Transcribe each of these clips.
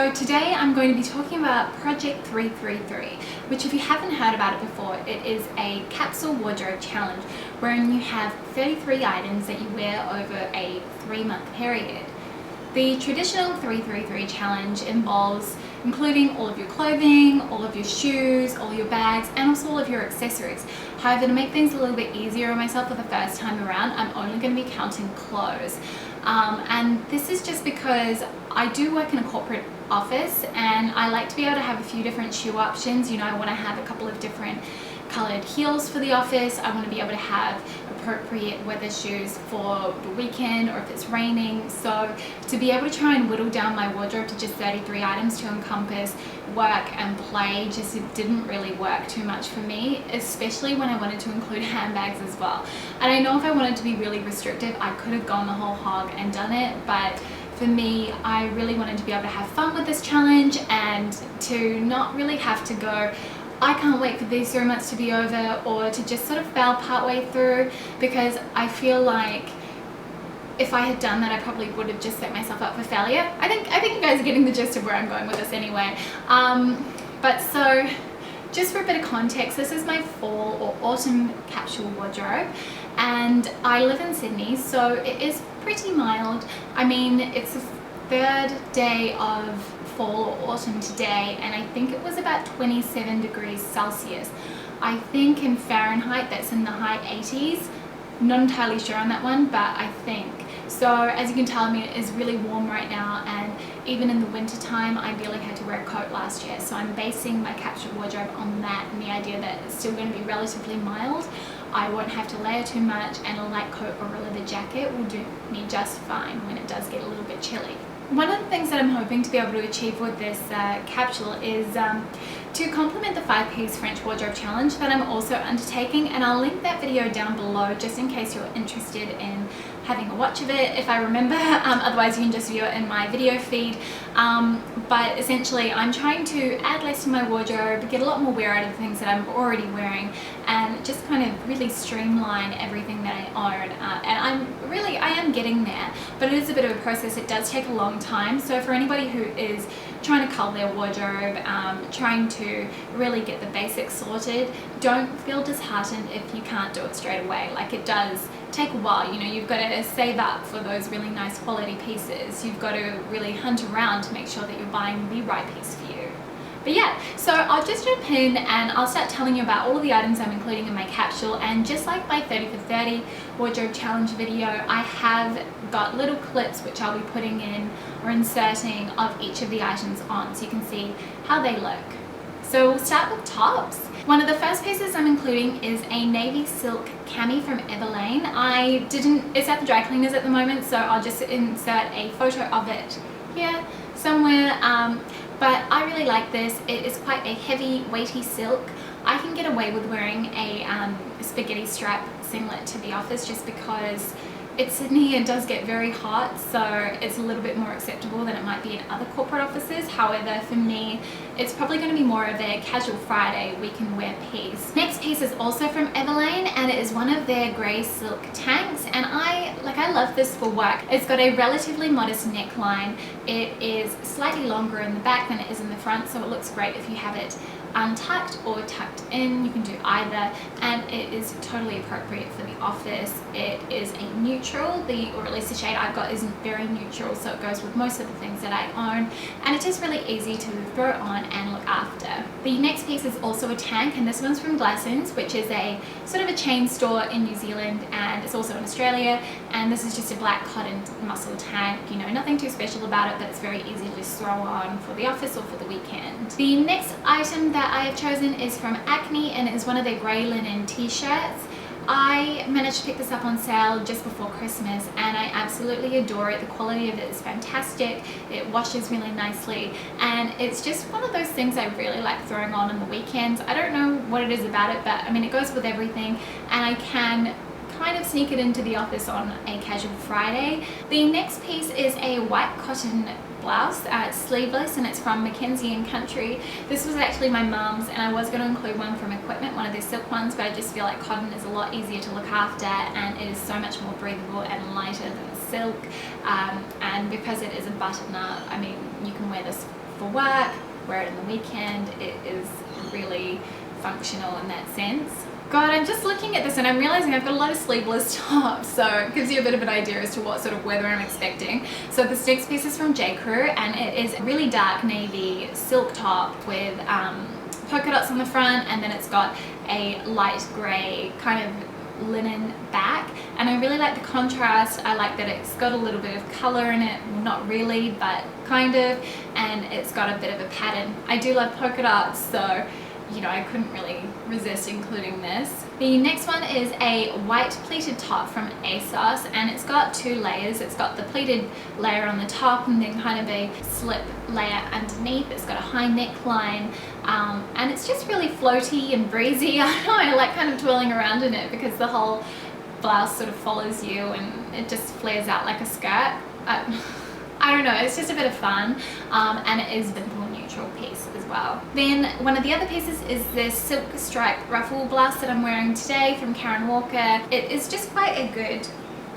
So today I'm going to be talking about Project 333, which if you haven't heard about it before, it is a capsule wardrobe challenge wherein you have 33 items that you wear over a 3-month period. The traditional 333 challenge involves including all of your clothing, all of your shoes, all your bags, and also all of your accessories. However, to make things a little bit easier on myself for the first time around, I'm only going to be counting clothes. And this is just because I do work in a corporate office and I like to be able to have a few different shoe options. You know, I want to have a couple of different colored heels for the office. I want to be able to have appropriate weather shoes for the weekend or if it's raining. So to be able to try and whittle down my wardrobe to just 33 items to encompass work and play just didn't really work too much for me, especially when I wanted to include handbags as well. And I know if I wanted to be really restrictive, I could have gone the whole hog and done it, but for me, I really wanted to be able to have fun with this challenge and to not really have to go, I can't wait for these 3 months to be over, or to just sort of fail partway through, because I feel like if I had done that, I probably would have just set myself up for failure. I think you guys are getting the gist of where I'm going with this anyway. But so just for a bit of context, this is my fall or autumn capsule wardrobe, and I live in Sydney, so it is pretty mild. I mean, it's the third day of fall or autumn today, and I think it was about 27 degrees Celsius. I think in Fahrenheit that's in the high 80s. Not entirely sure on that one, but I think. So as you can tell, I mean, it is really warm right now, and even in the winter time I barely had to wear a coat last year. So I'm basing my capsule wardrobe on that and the idea that it's still going to be relatively mild. I won't have to layer too much, and a light coat or a leather jacket will do me just fine when it does get a little bit chilly. One of the things that I'm hoping to be able to achieve with this capsule is to complement the 5-piece French wardrobe challenge that I'm also undertaking, and I'll link that video down below just in case you're interested in having a watch of it if I remember. Otherwise you can just view it in my video feed. But essentially I'm trying to add less to my wardrobe, get a lot more wear out of the things that I'm already wearing, and just kind of really streamline everything that I own. And I am getting there, but it is a bit of a process. It does take a long time. So for anybody who is trying to cull their wardrobe, trying to really get the basics sorted, don't feel disheartened if you can't do it straight away. Like, it does take a while. You know, you've got to save up for those really nice quality pieces. You've got to really hunt around to make sure that you're buying the right piece for you. But yeah, so I'll just jump in and I'll start telling you about all of the items I'm including in my capsule. And just like my 30 for 30 wardrobe challenge video, I have got little clips which I'll be putting in or inserting of each of the items on, so you can see how they look. So we'll start with tops. One of the first pieces I'm including is a navy silk cami from Everlane. It's at the dry cleaners at the moment, so I'll just insert a photo of it here somewhere. But I really like this. It is quite a heavy, weighty silk. I can get away with wearing a spaghetti strap singlet to the office just because it's Sydney and does get very hot, so it's a little bit more acceptable than it might be in other corporate offices. However, for me, it's probably going to be more of a casual Friday we can wear piece. Next piece is also from Everlane, and it is one of their grey silk tanks, and I love this for work. It's got a relatively modest neckline. It is slightly longer in the back than it is in the front, so it looks great if you have it untucked or tucked in. You can do either, and it is totally appropriate for the office. It is a neutral, or at least the shade I've got isn't very neutral, so it goes with most of the things that I own, and it is really easy to throw on and look after. The next piece is also a tank, and this one's from Glassons, which is a sort of a chain store in New Zealand, and it's also in Australia. And this is just a black cotton muscle tank, you know, nothing too special about it, but it's very easy to just throw on for the office or for the weekend. The next item that I have chosen is from Acne, and it is one of their grey linen t-shirts. I managed to pick this up on sale just before Christmas, and I absolutely adore it. The quality of it is fantastic. It washes really nicely, and it's just one of those things I really like throwing on the weekends. I don't know what it is about it, but I mean, it goes with everything, and I can kind of sneak it into the office on a casual Friday. The next piece is a white cotton blouse. It's sleeveless, and it's from Mackenzie Country. This was actually my mum's, and I was going to include one from Equipment, one of their silk ones, but I just feel like cotton is a lot easier to look after, and it is so much more breathable and lighter than silk. And because it is a button-up, I mean, you can wear this for work, wear it in the weekend. It is really functional in that sense. God, I'm just looking at this and I'm realizing I've got a lot of sleeveless tops, so it gives you a bit of an idea as to what sort of weather I'm expecting. So this next piece is from J. Crew, and it is a really dark navy silk top with polka dots on the front, and then it's got a light grey kind of linen back, and I really like the contrast. I like that it's got a little bit of colour in it, well, not really, but kind of, and it's got a bit of a pattern. I do love polka dots, so you know, I couldn't really resist including this. The next one is a white pleated top from ASOS, and it's got two layers. It's got the pleated layer on the top and then kind of a slip layer underneath. It's got a high neckline, and it's just really floaty and breezy. I don't know, I like kind of twirling around in it because the whole blouse sort of follows you and it just flares out like a skirt. I don't know, it's just a bit of fun, and it is a more neutral piece as well. Then one of the other pieces is this silk striped ruffle blouse that I'm wearing today from Karen Walker. It is just quite a good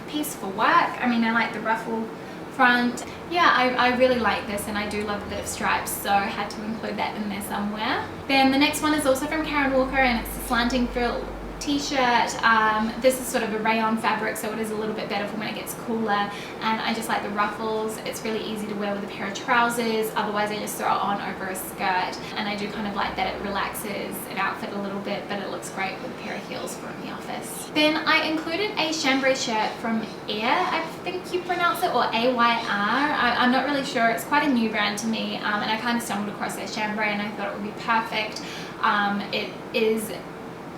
piece for work. I mean, I like the ruffle front. Yeah, I really like this, and I do love a bit of stripes, so I had to include that in there somewhere. Then the next one is also from Karen Walker, and it's a slanting frill t-shirt. This is sort of a rayon fabric, so it is a little bit better for when it gets cooler, and I just like the ruffles. It's really easy to wear with a pair of trousers, otherwise I just throw it on over a skirt, and I do kind of like that it relaxes an outfit a little bit, but it looks great with a pair of heels for in the office. Then I included a chambray shirt from Air, I think you pronounce it, or AYR. I'm not really sure. It's quite a new brand to me, and I kind of stumbled across their chambray and I thought it would be perfect. It is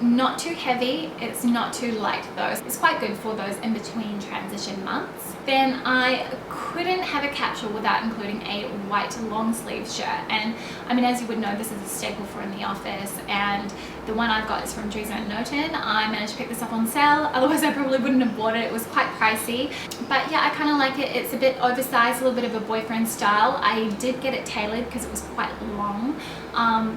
not too heavy, it's not too light though. It's quite good for those in between transition months. Then I couldn't have a capsule without including a white long sleeve shirt, and I mean, as you would know, this is a staple for in the office, and the one I've got is from Dries Van Noten. I managed to pick this up on sale, otherwise I probably wouldn't have bought it. It was quite pricey, but yeah, I kind of like it. It's a bit oversized, a little bit of a boyfriend style. I did get it tailored because it was quite long,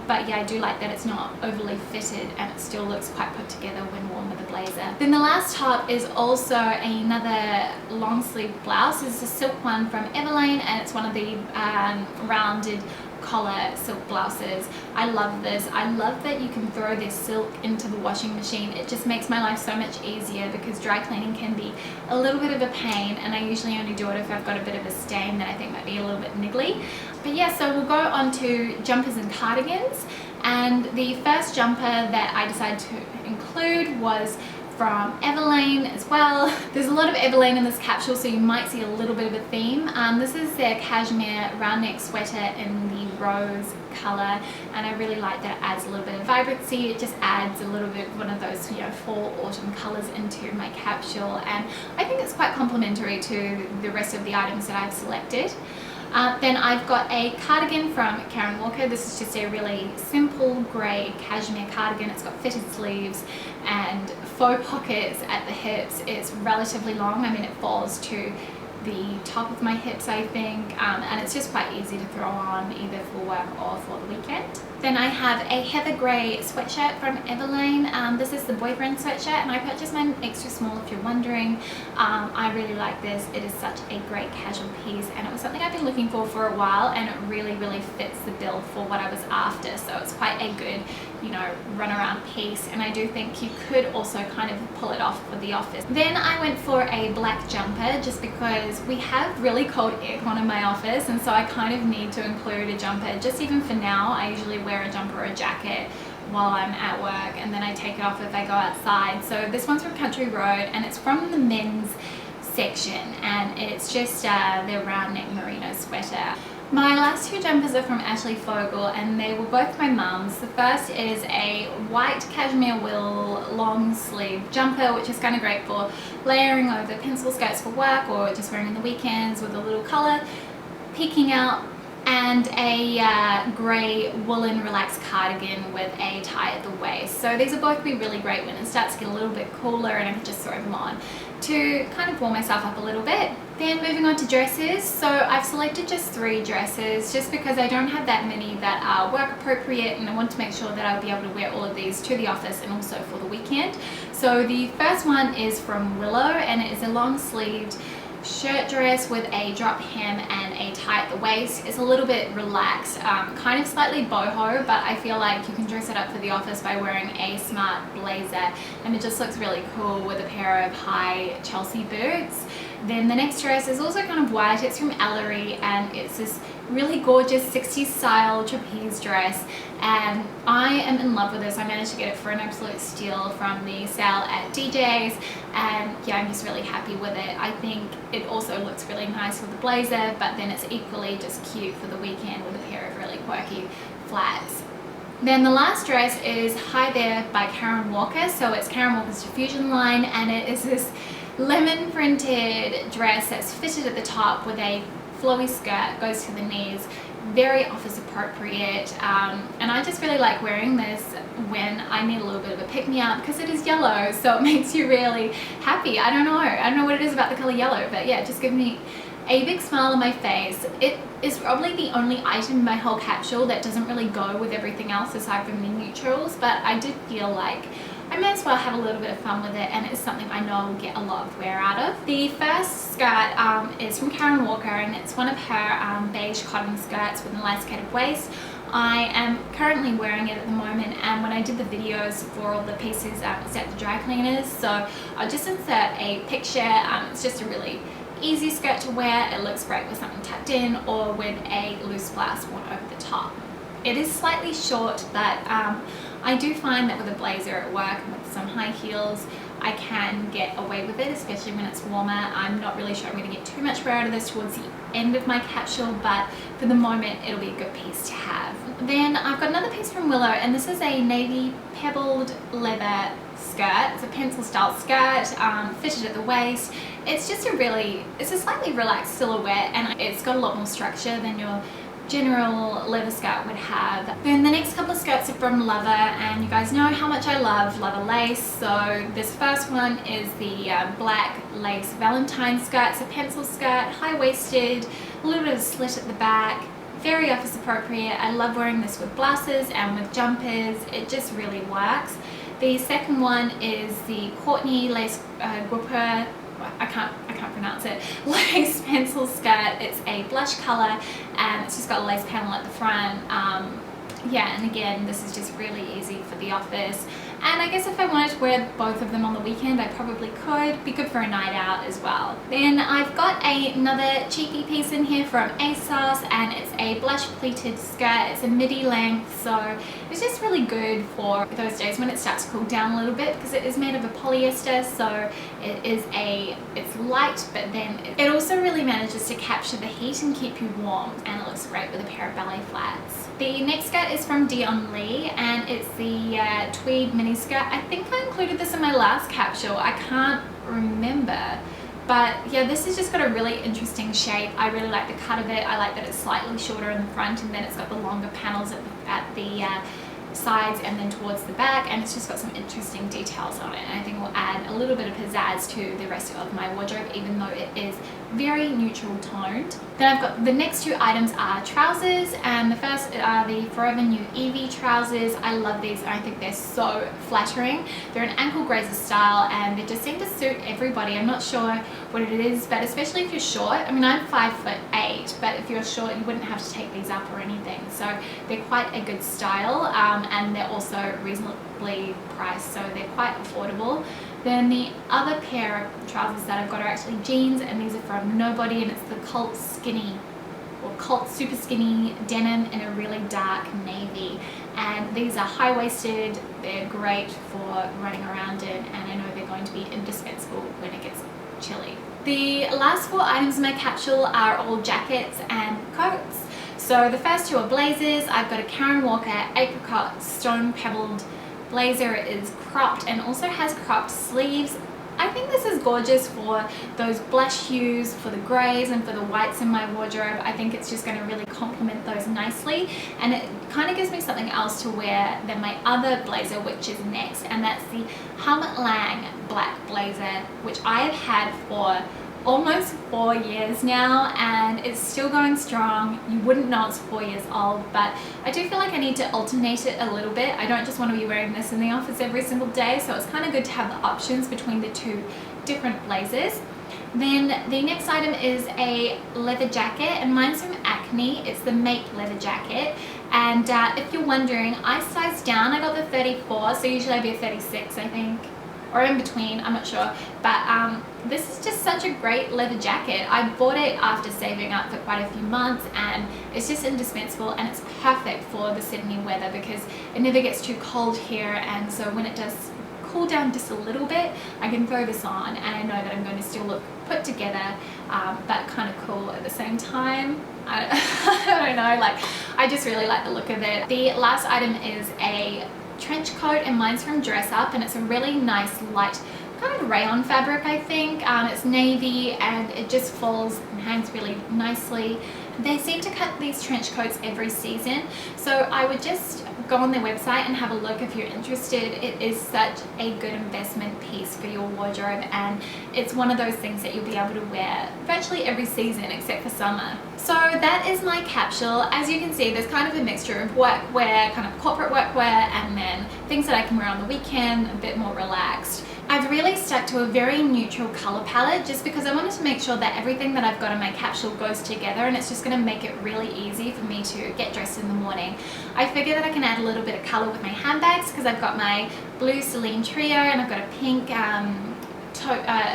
but yeah, I do like that it's not overly fitted and it still looks quite put together when worn with a blazer. Then the last top is also another long sleeve blouse. It's a silk one from Everlane, and it's one of the rounded collar silk blouses. I love this. I love that you can throw this silk into the washing machine. It just makes my life so much easier because dry cleaning can be a little bit of a pain, and I usually only do it if I've got a bit of a stain that I think might be a little bit niggly. But yeah, so we'll go on to jumpers and cardigans, and the first jumper that I decided to include was from Everlane as well. There's a lot of Everlane in this capsule, so you might see a little bit of a theme. This is their cashmere round neck sweater in the rose color, and I really like that it adds a little bit of vibrancy. It just adds a little bit of one of those, you know, fall autumn colors into my capsule, and I think it's quite complementary to the rest of the items that I've selected. Then I've got a cardigan from Karen Walker. This is just a really simple grey cashmere cardigan. It's got fitted sleeves and faux pockets at the hips. It's relatively long. I mean, it falls to the top of my hips, I think, and it's just quite easy to throw on either for work or for the weekend. Then I have a heather grey sweatshirt from Everlane. This is the boyfriend sweatshirt, and I purchased mine extra small if you're wondering. I really like this. It is such a great casual piece, and it was something I've been looking for a while, and it really fits the bill for what I was after. So it's quite a good, you know, run around piece, and I do think you could also kind of pull it off for the office. Then I went for a black jumper just because we have really cold aircon in my office, and so I kind of need to include a jumper. Just even for now, I usually wear a jumper or a jacket while I'm at work, and then I take it off if I go outside. So this one's from Country Road, and it's from the men's section, and it's just their round neck merino sweater. My last two jumpers are from Fogel, and they were both my mum's. The first is a white cashmere wool long sleeve jumper, which is kind of great for layering over pencil skirts for work or just wearing in the weekends with a little collar peeking out, and a grey woolen relaxed cardigan with a tie at the waist. So these will both be really great when it starts to get a little bit cooler and I can just throw them on to kind of warm myself up a little bit. Then moving on to dresses. So I've selected just 3 dresses just because I don't have that many that are work appropriate, and I want to make sure that I'll be able to wear all of these to the office and also for the weekend. So the first one is from Willow, and it is a long sleeved shirt dress with a drop hem and a tie at the waist is a little bit relaxed, kind of slightly boho, but I feel like you can dress it up for the office by wearing a smart blazer, and it just looks really cool with a pair of high Chelsea boots. Then the next dress is also kind of white. It's from Ellery, and it's this really gorgeous 60s style trapeze dress, and I am in love with this. I managed to get it for an absolute steal from the sale at DJ's, and yeah, I'm just really happy with it. I think it also looks really nice with the blazer, but then it's equally just cute for the weekend with a pair of really quirky flats. Then the last dress is Hi There by Karen Walker. So it's Karen Walker's diffusion line, and it is this lemon printed dress that's fitted at the top with a flowy skirt, goes to the knees, very office appropriate, and I just really like wearing this when I need a little bit of a pick-me-up because it is yellow, so it makes you really happy. I don't know what it is about the color yellow, but yeah, just give me a big smile on my face. It is probably the only item in my whole capsule that doesn't really go with everything else aside from the neutrals, but I did feel like I may as well have a little bit of fun with it, and it's something I know will get a lot of wear out of. The first skirt is from Karen Walker, and it's one of her beige cotton skirts with an elasticated waist. I am currently wearing it at the moment, and when I did the videos for all the pieces, it's at the dry cleaners, so I'll just insert a picture. It's just a really easy skirt to wear. It looks great with something tucked in or with a loose blouse worn over the top. It is slightly short, but I do find that with a blazer at work and with some high heels, I can get away with it, especially when it's warmer. I'm not really sure I'm going to get too much wear out of this towards the end of my capsule, but for the moment it'll be a good piece to have. Then I've got another piece from Willow, and this is a navy pebbled leather skirt. It's a pencil style skirt, fitted at the waist. It's just it's a slightly relaxed silhouette, and it's got a lot more structure than your general leather skirt would have. Then the next couple of skirts are from Lover, and you guys know how much I love Lover lace. So this first one is the black lace Valentine skirt. It's a pencil skirt, high-waisted, a little bit of a slit at the back, very office appropriate. I love wearing this with blouses and with jumpers. It just really works. The second one is the Courtney lace guipure, I can't pronounce it, lace pencil skirt. It's a blush color, and it's just got a lace panel at the front. Yeah, and again, this is just really easy for the office. And I guess if I wanted to wear both of them on the weekend, I probably could. Be good for a night out as well. Then I've got another cheeky piece in here from ASOS, and it's a blush pleated skirt. It's a midi length, so it's just really good for those days when it starts to cool down a little bit, because it is made of a polyester, so it's light, but then it also really manages to capture the heat and keep you warm, and it looks great with a pair of ballet flats. The next skirt is from Dion Lee, and it's the tweed mini skirt. I think I included this in my last capsule. I can't remember, but yeah, this has just got a really interesting shape. I really like the cut of it. I like that it's slightly shorter in the front, and then it's got the longer panels at the sides and then towards the back, and it's just got some interesting details on it, and I think will add a little bit of pizzazz to the rest of my wardrobe, even though it is very neutral toned. Then I've got the next two items are trousers, and the first are the Forever New Evie trousers. I love these, and I think they're so flattering. They're an ankle grazer style, and they just seem to suit everybody. I'm not sure what it is, but especially if you're short. I mean, I'm 5'8", but if you're short, you wouldn't have to take these up or anything. So they're quite a good style, and they're also reasonably priced, so they're quite affordable. Then the other pair of trousers that I've got are actually jeans, and these are from Nobody, and it's the Cult Super Skinny denim in a really dark navy. And these are high-waisted, they're great for running around in, and I know they're going to be indispensable when it gets chilly. The last four items in my capsule are all jackets and coats. So the first two are blazers. I've got a Karen Walker apricot stone pebbled blazer. It is cropped and also has cropped sleeves. I think this is gorgeous for those blush hues, for the greys and for the whites in my wardrobe. I think it's just going to really complement those nicely, and it kind of gives me something else to wear than my other blazer, which is next, and that's the Helmut Lang black blazer, which I have had for almost 4 years now, and it's still going strong. You wouldn't know it's 4 years old, but I do feel like I need to alternate it a little bit. I don't just want to be wearing this in the office every single day, so it's kind of good to have the options between the two different blazers. Then the next item is a leather jacket, and mine's from Courtney. It's the Make leather jacket, and if you're wondering, I sized down. I got the 34, so usually I'd be a 36, I think, or in between, I'm not sure. But this is just such a great leather jacket. I bought it after saving up for quite a few months, and it's just indispensable, and it's perfect for the Sydney weather because it never gets too cold here, and so when it does cool down just a little bit, I can throw this on and I know that I'm going to still look put together, but kind of cool at the same time. I don't know, like, I just really like the look of it. The last item is a trench coat, and mine's from Dress Up, and it's a really nice light kind of rayon fabric, I think. It's navy, and it just falls and hangs really nicely. They seem to cut these trench coats every season, so I would just go on their website and have a look if you're interested. It is such a good investment piece for your wardrobe, and it's one of those things that you'll be able to wear virtually every season except for summer. So that is my capsule. As you can see, there's kind of a mixture of workwear, kind of corporate workwear, and then things that I can wear on the weekend, a bit more relaxed. I've really stuck to a very neutral color palette just because I wanted to make sure that everything that I've got in my capsule goes together, and it's just going to make it really easy for me to get dressed in the morning. I figure that I can add a little bit of color with my handbags because I've got my blue Celine Trio, and I've got a pink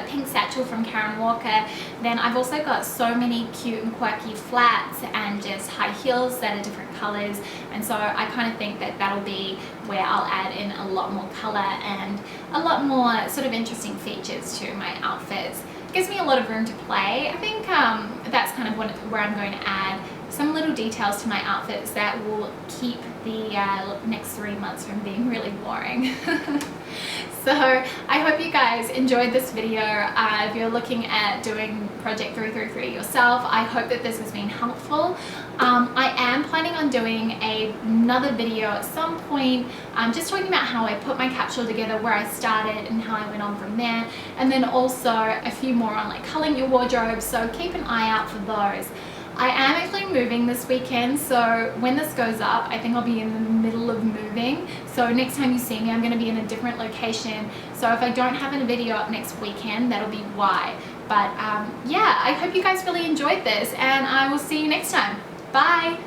pink satchel from Karen Walker. Then I've also got so many cute and quirky flats and just high heels that are different colors, and so I kind of think that that'll be where I'll add in a lot more color and a lot more sort of interesting features to my outfits. It gives me a lot of room to play. I think that's kind of where I'm going to add some little details to my outfits that will keep the next 3 months from being really boring. So I hope you guys enjoyed this video. If you're looking at doing Project 333 yourself, I hope that this has been helpful. I am planning on doing another video at some point, just talking about how I put my capsule together, where I started and how I went on from there, and then also a few more on like culling your wardrobe, so keep an eye out for those. I am actually moving this weekend, so when this goes up, I think I'll be in the middle of moving. So next time you see me, I'm going to be in a different location. So if I don't have a video up next weekend, that'll be why. But yeah, I hope you guys really enjoyed this, and I will see you next time. Bye!